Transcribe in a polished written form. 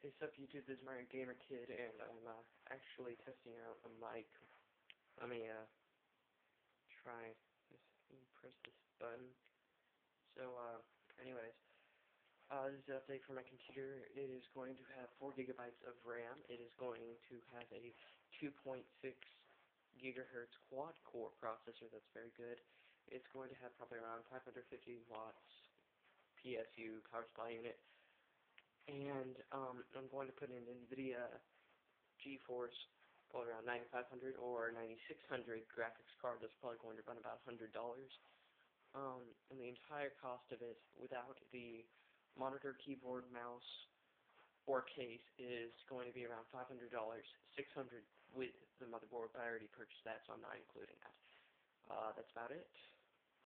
Hey, sup YouTube, this is MARIOGAMERKID, and I'm actually testing out a mic. Let me try this, press this button. So, anyways, this is an update for my computer. It is going to have 4 gigabytes of RAM. It is going to have a 2.6 gigahertz quad-core processor that's very good. It's going to have probably around 550 watts PSU, power supply unit. And I'm going to put in Nvidia GeForce, probably around 9500 or 9600 graphics card. That's probably going to run about $100. And the entire cost of it, without the monitor, keyboard, mouse, or case, is going to be around $500. $600 with the motherboard, but I already purchased that, so I'm not including that. That's about it.